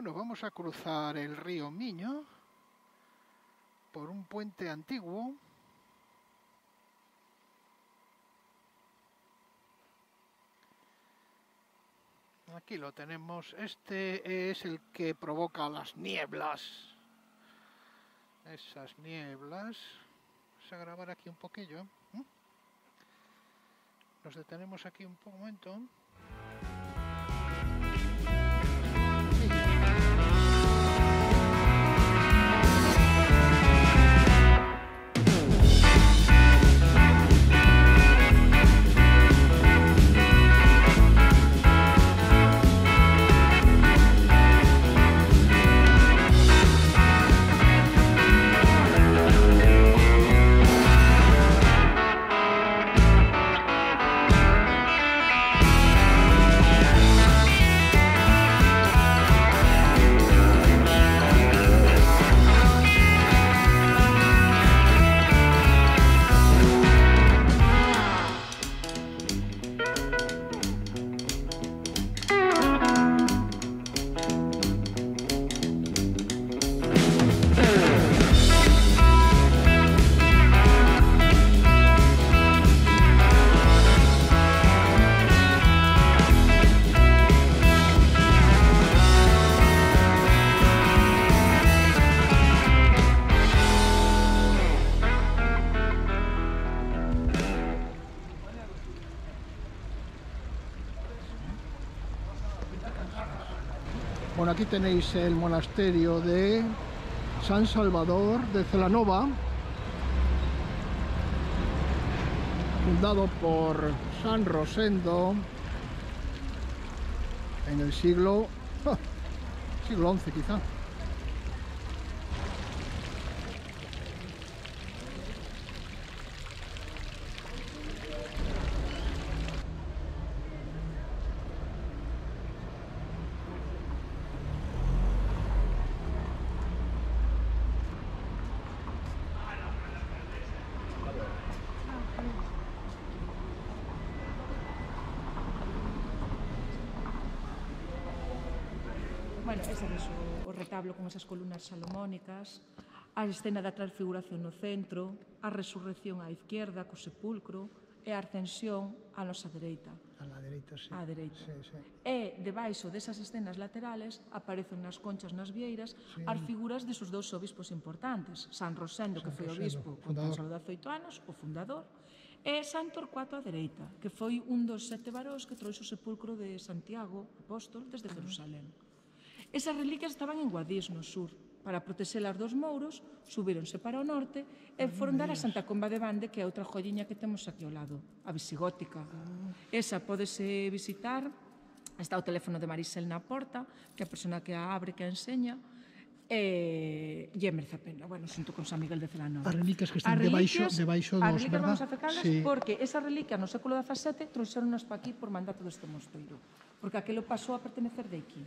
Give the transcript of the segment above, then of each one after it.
Bueno, vamos a cruzar el río Miño por un puente antiguo. Aquí lo tenemos. Este es el que provoca las nieblas. Esas nieblas. Vamos a grabar aquí un poquillo. Nos detenemos aquí un momento. Bueno, aquí tenéis el monasterio de San Salvador de Celanova, fundado por San Rosendo en el siglo XI quizá. Bueno, ese é o retablo con esas columnas salomónicas, a escena da transfiguración no centro, a resurrección á izquierda co sepulcro e a ascensión á nosa dereita. A la dereita, sí. Á dereita. Sí, sí. E, debaixo desas escenas laterales, aparecen nas conchas nas vieiras as figuras de sus dous obispos importantes. San Rosendo, que foi obispo con tan só 18 anos, o fundador, e San Torcuato á dereita, que foi un dos 7 varóns que trouxe o sepulcro de Santiago, apóstol, desde Jerusalén. Esas reliquias estaban en Guadix, no sur. Para protexelas dos mouros, subíronse para o norte e foron dar a Santa Comba de Bande, que é outra jolliña que temos aquí ao lado, a visigótica. Esa pódese visitar, está o teléfono de Marisel na porta, que é a persona que a abre, que a enseña, e merece a pena, bueno, xunto con San Miguel de Celanova. As reliquias que están debaixo dos, verdad? As reliquias vamos a acercarlas porque esa reliquia no século XVII trouxeronas pa aquí por mandato deste mosteiro, porque aquilo pasou a pertenecer de aquí.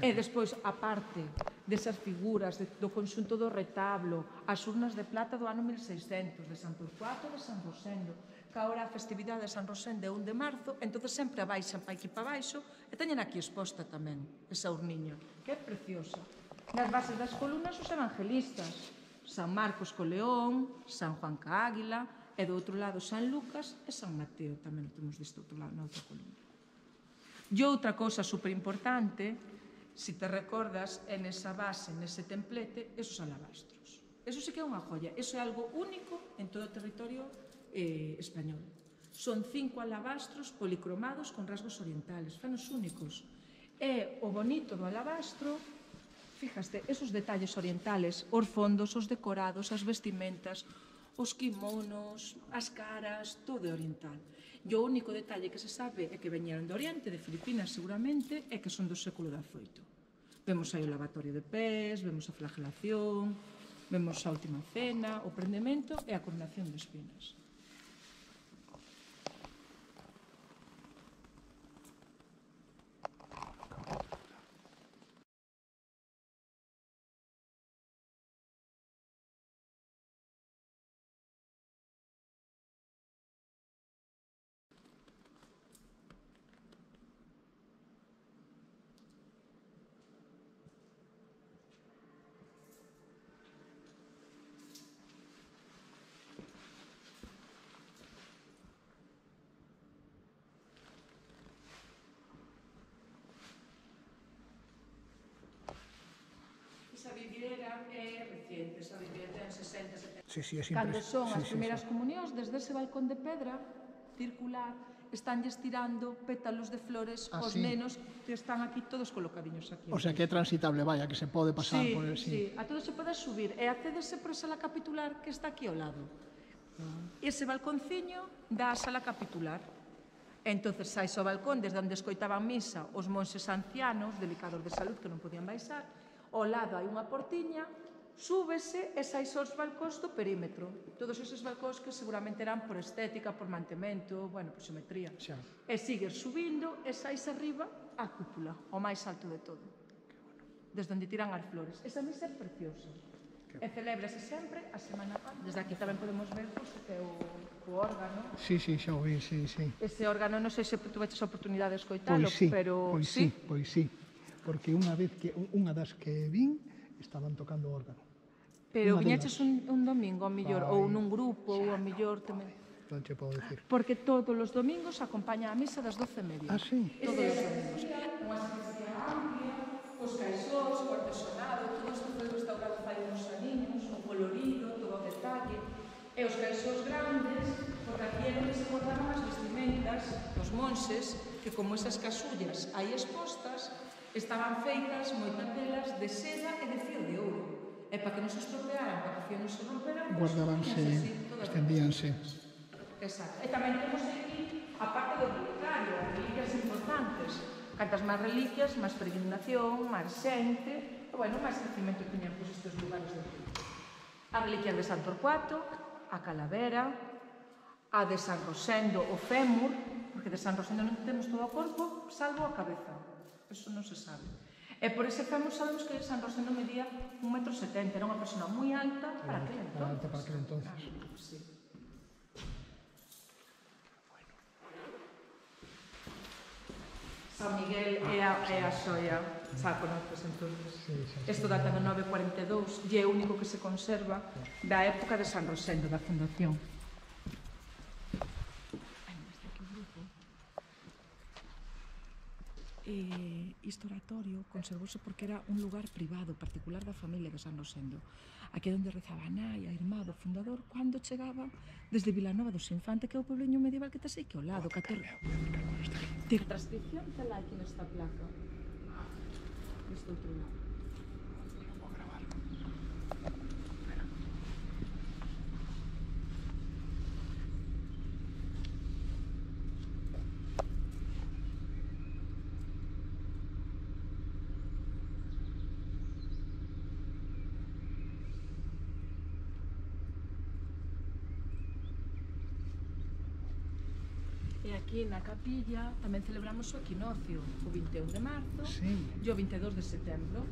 E despois, a parte desas figuras do conxunto do retablo, as urnas de plata do ano 1600, de San Torcuato e de San Rosendo, que agora a festividade de San Rosendo é 1 de marzo, entón sempre a baixan pa aquí pa baixo, e teñen aquí exposta tamén, esa urniña, que é preciosa. Nas bases das columnas os evangelistas, San Marcos co león, San Juan ca águila, e do outro lado San Lucas e San Mateo, tamén o temos deste outro lado, na outra columna. E outra cousa superimportante, si te recordas, en esa base, nese templete, esos alabastros. Eso sí que é unha joya. Eso é algo único en todo o territorio español. Son 5 alabastros policromados con rasgos orientales, fanos únicos. E o bonito do alabastro, fíjaste, esos detalles orientales, os fondos, os decorados, as vestimentas, os kimonos, as caras, todo é oriental. E o único detalle que se sabe é que veñeron de Oriente, de Filipinas seguramente, é que son do século XVIII. Vemos aí o lavatorio de pés, vemos a flagelación, vemos a última cena, o prendemento e a coronación de espinas. ten 60, 70. Sí, sí, es Cando son as sí, primeiras comunións, desde ese balcón de pedra circular, estánlles tirando pétalos de flores aos nenos que están aquí todos colocadiños aquí. O sea, que é transitable, vaya, que se pode pasar por el, sí, a todo se pode subir e accédese por esa sala capitular que está aquí ao lado. Ese balconciño dá a sala capitular. Entonces sais ao balcón desde onde escoitaban misa os monxes ancianos, delicados de salud que non podían baixar. Ao lado hai unha portiña, súbese e sais aos balcóns do perímetro. Todos eses balcóns que seguramente eran por estética, por mantemento, bueno, por xeometría. E sigues subindo e sais arriba á cúpula, o máis alto de todo. Desde onde tiran as flores. Esa misa é preciosa. E celebrase sempre a Semana Santa. Desde aquí tamén podemos ver que o órgano. Sí, sí, xa o vi, sí, sí. Ese órgano, non sei se tuveches a oportunidade de escoitalo, pero... Pois sí, porque unha vez que unha das que vin estaban tocando o órgano. Pero viñeches un domingo, ao mellor, ou nun grupo, ou ao mellor tamén. Non che podo dicir. Porque todos os domingos acompaña a misa das 12:30. Ah, sí? Todos os domingos. Unha sacristía amplia, os caixóns, o artesonado, todo isto foi restaurado fai uns aniños, o colorido, todo o detalle. E os caixóns grandes, porque aquí era onde se guardaban as vestimentas dos monxes, que como esas casullas aí expostas, estaban feitas moitas delas de seda e de fío de ouro. E para que non se estropearan, para que o fío non se romperan, guardábanse, extendíanse. Exacto. E tamén temos aquí a parte do relicario, as reliquias importantes. Cantas máis reliquias, máis peregrinación, máis xente, e, bueno, máis crecimento tiñan pois estes lugares de aquí. A reliquia de San Torcuato, a calavera, a de San Rosendo, o fémur, porque de San Rosendo non temos todo o corpo, salvo a cabeza. Eso non se sabe. E por ese fémur sabemos que San Rosendo medía 1,70 m, era unha persona moi alta para aquel entonces. Alta para aquel entonces. Sí. San Miguel é a xoia, xa conoces entonces. Isto data do 942 e é o único que se conserva da época de San Rosendo, da fundación. Este oratorio conservouse porque era un lugar privado, particular da familia de San Rosendo. Aquí é onde rezaba a nai, a irmá do fundador, cando chegaba desde Vilanova dos Infantes, que é o puebleño medieval que está aquí ao lado, 14. De transcripción tela aquí nesta placa. Este outro lado. Vou gravar. E aquí na capilla tamén celebramos o equinoccio, o 21 de marzo e o 22 de setembro.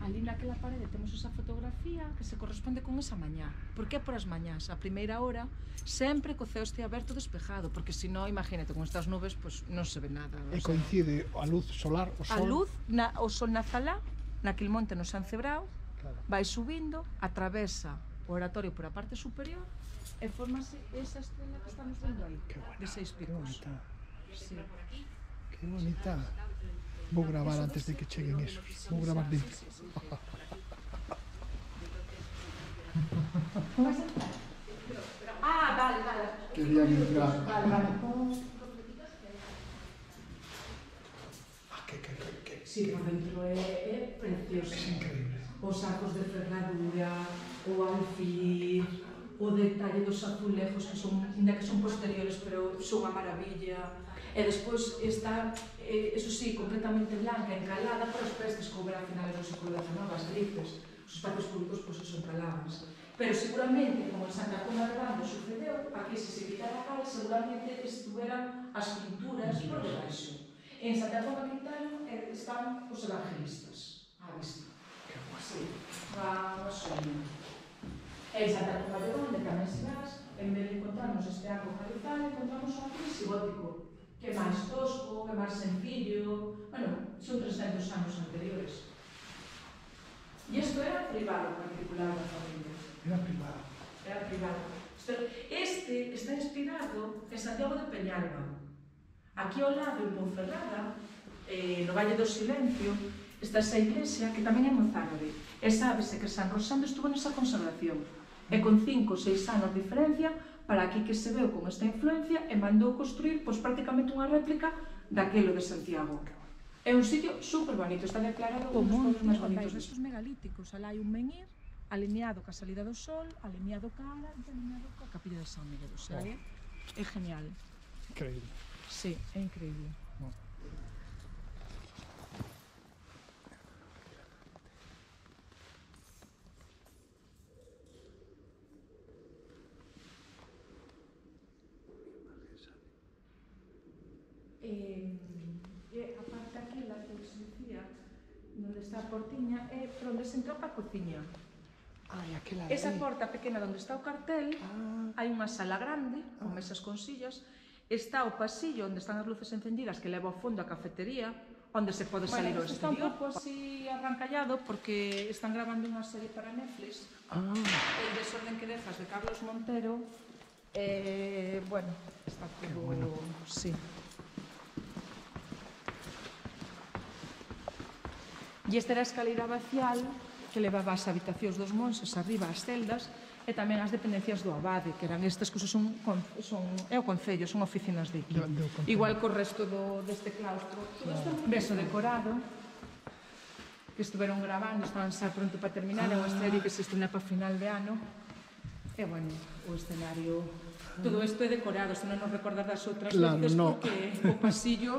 Ali naquela parede temos esa fotografía que se corresponde con esa mañá. Por que por as mañás? A primeira hora sempre co ceo este aberto despejado, porque se non, imagínate, con estas nubes, pues, non se ve nada. E coincide a luz solar, o sol... A luz, o sol na Zalá, naquele monte no San Cebrao, vai subindo, atravesa o oratorio por a parte superior, e formase esa estrela que estamos vendo aí, de 6 picos. Que bonita. Sí. Que bonita. Vou gravar antes de que cheguen esos. Vou gravar dentro. Vale. Querían entrar. Vale. Que. Sí, por dentro é precioso. Es increíble. Os arcos de ferradura, o alfil, o detalle dos azulejos que son, ainda que son posteriores, pero son unha maravilla. E despois está, eso sí, completamente blanca, encalada por as pestes que houbera a finales do século XIX, as gripes. Os espacios públicos, pois, eso, encaladas. Pero seguramente, como en Santa Comba de Bando sucedeu, aquí se quitara a cal, seguramente estuveran as pinturas por debaixo. En Santa Comba quitaron están os evangelistas á vista. Sí, unha soña. En Santa Comba de Bando tamén se vas, en vez de encontrarnos este arco carizal, encontramos un arco visigótico, que é máis tosco, que é máis sencillo, bueno, son 300 anos anteriores. E isto era privado particular da familia. Era privado. Era privado. Este está inspirado en Santiago de Peñalba. Aquí ao lado, en Ponferrada, no Valle do Silencio, Está esa iglesia que tamén é mozárabe. E sábese que San Rosendo estuvo nesa consagración. E con 5 ou 6 anos de diferencia, para aquí que se veu con esta influencia, e mandou construir prácticamente unha réplica daquelo de Santiago. É un sitio super bonito, está declarado un dos pueblos máis bonitos. Os restos megalíticos, alá hai un menhir, alineado ca salida do sol, alineado ca ala e alineado ca capilla de San Miguel. O sea, é genial. Increíble. Sí, é increíble. Aparte aquí, la que se dicía, onde está a portiña, é por onde se entra pa cociña. Esa porta pequena onde está o cartel, hai unha sala grande, con mesas con sillas, está o pasillo onde están as luces encendidas que leva ao fondo a cafetería, onde se pode salir ao exterior. Está un pouco así arrancallado porque están grabando unha serie para Netflix, El desorden que dejas, de Carlos Montero. Bueno, está todo... Sí. E esta era a escaleira vacial que levaba as habitacións dos monses arriba ás celdas e tamén as dependencias do abade, que eran estas cousas, é o concello, son oficinas de aquí. Igual co resto deste claustro. Beso decorado, que estuveron grabando, estaban xa pronto para terminar, é unha serie que se estrena para final de ano. E, bueno, o escenario... Todo isto é decorado, se non nos recordar das outras veces, porque o pasillo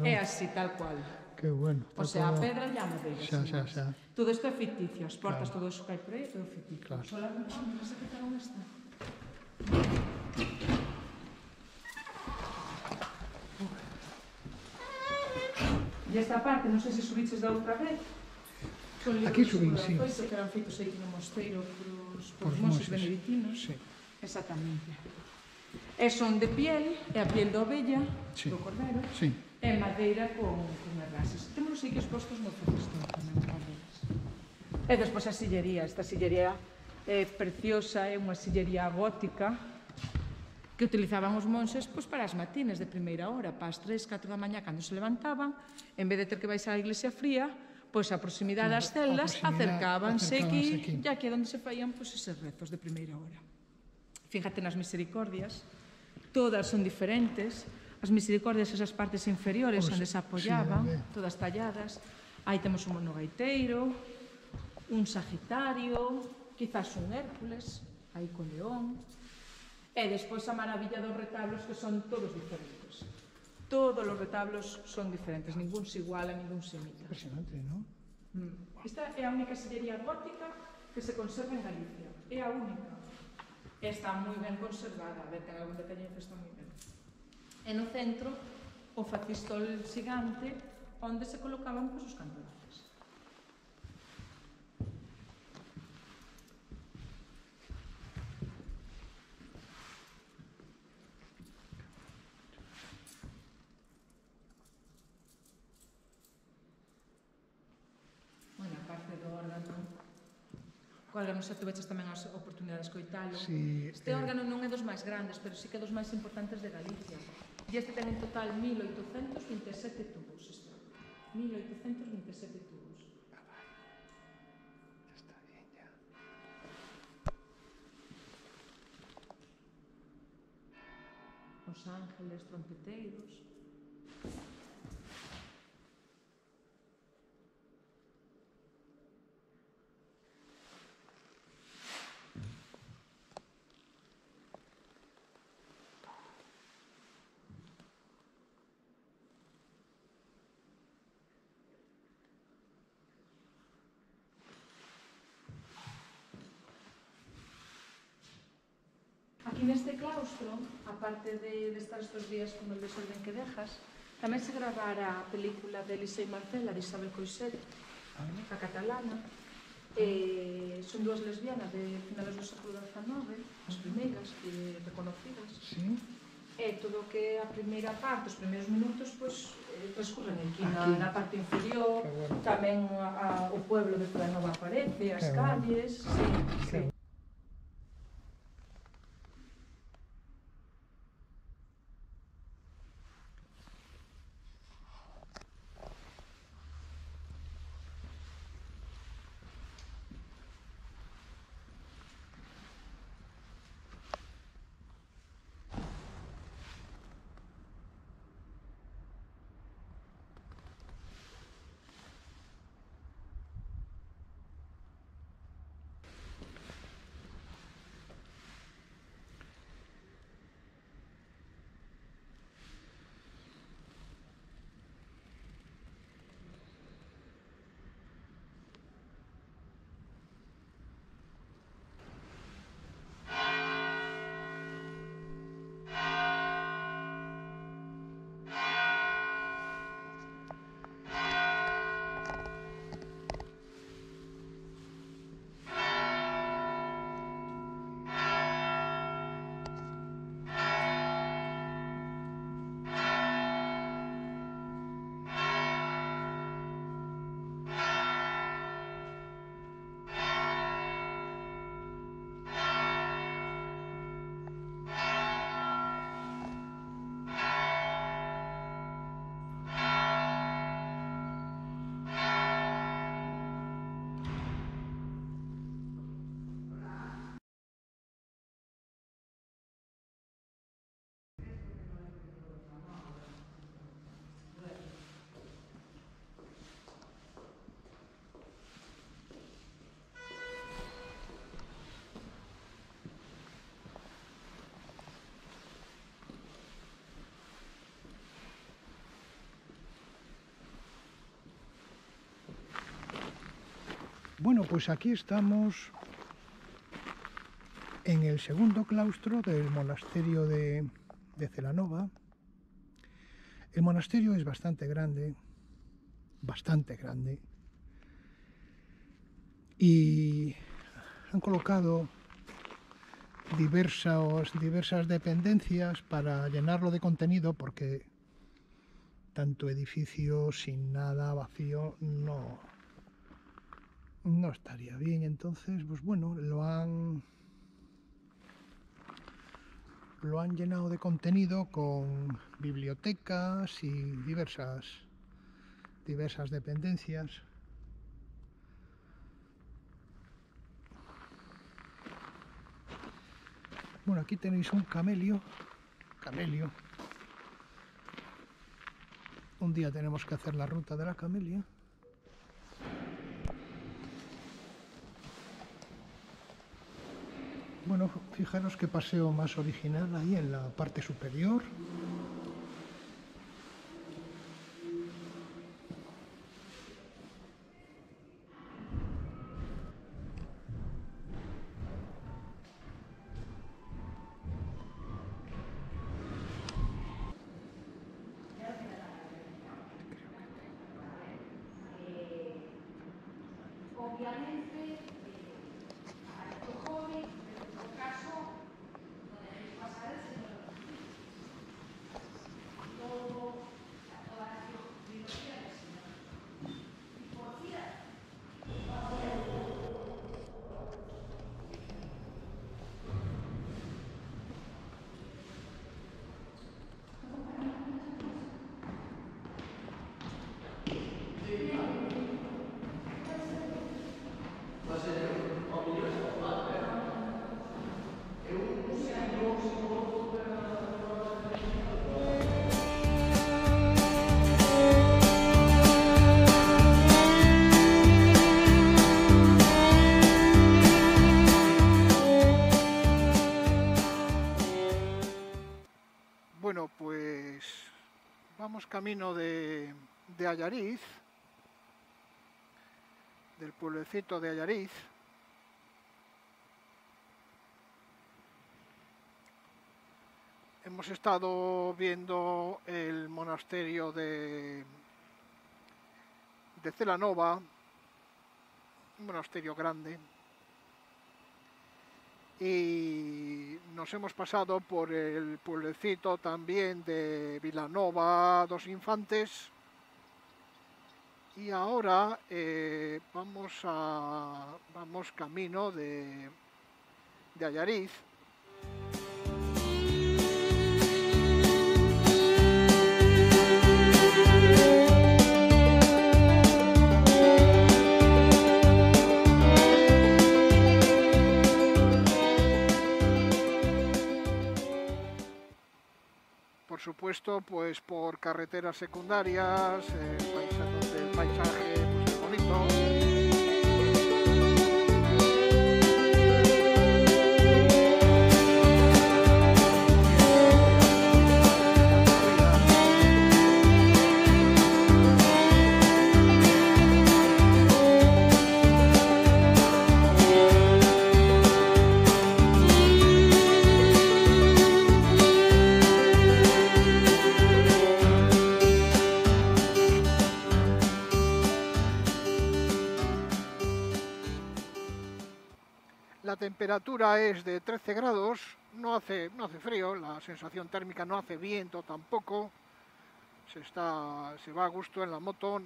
é así, tal cual. Que bueno. O sea, a pedra e a madeira. Xa. Todo isto é ficticio, as portas, todo iso que hai por aí é todo ficticio. Só la ventana, non sei que tal esta. E esta parte, non sei se subiches da outra vez. Aquí subín, sí. Que eran feitos aí no mosteiro por os monses benedictinos. Sí. Exactamente. E son de piel, é a piel da ovella, do cordero. Sí. É madeira con herrases. Temos aquí expostos no Facistol tamén, madeiras. E despois a sillería. Esta sillería é preciosa, é unha sillería gótica que utilizaban os monses para as matines de primeira hora, para as 3, 4 da mañá, cando se levantaban, en vez de ter que baixar á iglesia fría, pois a proximidade das celdas acercábanse aquí, e aquí é onde se faían eses rezos de primeira hora. Fíjate nas misericordias, todas son diferentes. As misericordias, esas partes inferiores onde se apoyaban, todas talladas. Aí temos un monogaiteiro, un Sagitario, quizás un Hércules, aí con león. E despois a maravilla dos retablos, que son todos diferentes. Todos os retablos son diferentes, ningún se iguala, ningún se imita. Impresionante, non? Esta é a única sillería gótica que se conserva en Galicia. É a única. Está moi ben conservada, a ver, ten algún detalle que está moi ben. E no centro, o facistol xigante, onde se colocaban os candelares. Bueno, a parte do órgano, co órgano xa tuveches tamén a oportunidade de escoitalo. Este órgano non é dos máis grandes, pero sí que é dos máis importantes de Galicia. E este ten en total 1827 tubos. 1827 tubos. Ya está bien, ya. Os ángeles, trompeteiros. Aquí neste claustro, aparte de estar estes días con el desorden que dejas, tamén se gravara a película de Eliseo Marcela, de Isabel Coixet, a catalana. Son dúas lesbianas de finales do século XIX, as primeiras reconocidas. E todo o que é a primeira parte, os primeiros minutos, transcurren aquí na parte inferior, tamén o pueblo de Celanova aparece, as calles. Sí. Bueno, pues aquí estamos en el segundo claustro del monasterio de Celanova. El monasterio es bastante grande, y han colocado diversas dependencias para llenarlo de contenido, porque tanto edificio sin nada, vacío, no estaría bien. Entonces, pues bueno, lo han llenado de contenido con bibliotecas y diversas dependencias. Bueno, aquí tenéis un camelio. Un día tenemos que hacer la ruta de la camelia. Bueno, fijaros qué paseo más original ahí en la parte superior. Bueno, pues vamos camino de Allariz, del pueblecito de Allariz. Hemos estado viendo el monasterio de Celanova, un monasterio grande, y nos hemos pasado por el pueblecito también de Vilanova dos Infantes, y ahora vamos camino de Allariz. Por supuesto, pues por carreteras secundarias, donde el paisaje pues, es bonito. La temperatura es de 13 grados, no hace frío, la sensación térmica no hace viento tampoco, se va a gusto en la moto,